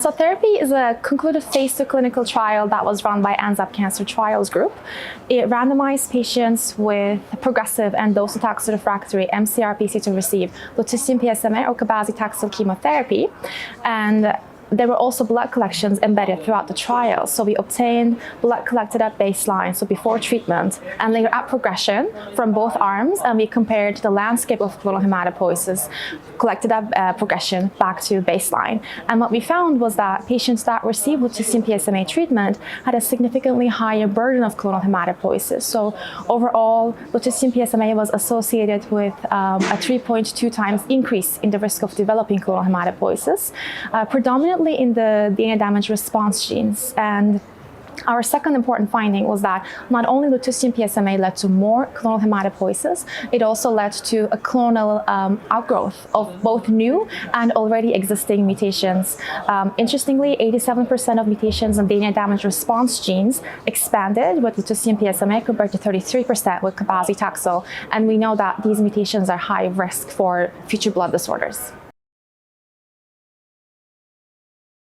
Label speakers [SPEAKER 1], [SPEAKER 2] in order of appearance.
[SPEAKER 1] So TheraP is a concluded phase 2 clinical trial that was run by ANZAP Cancer Trials Group. It randomized patients with progressive and docetaxel refractory mCRPC to receive lutetium PSMA or Cabazitaxel chemotherapy, and there were also blood collections embedded throughout the trial. So we obtained blood collected at baseline, so before treatment, and later at progression from both arms, and we compared the landscape of clonal hematopoiesis collected at progression back to baseline. And what we found was that patients that received lutetium PSMA treatment had a significantly higher burden of clonal hematopoiesis. So overall, lutetium PSMA was associated with a 3.2 times increase in the risk of developing clonal hematopoiesis, predominantly in the DNA damage response genes. And our second important finding was that not only lutetium PSMA led to more clonal hematopoiesis, it also led to a clonal outgrowth of both new and already existing mutations. Interestingly, 87% of mutations in DNA damage response genes expanded with lutetium PSMA compared to 33% with Cabazitaxel, and we know that these mutations are high risk for future blood disorders.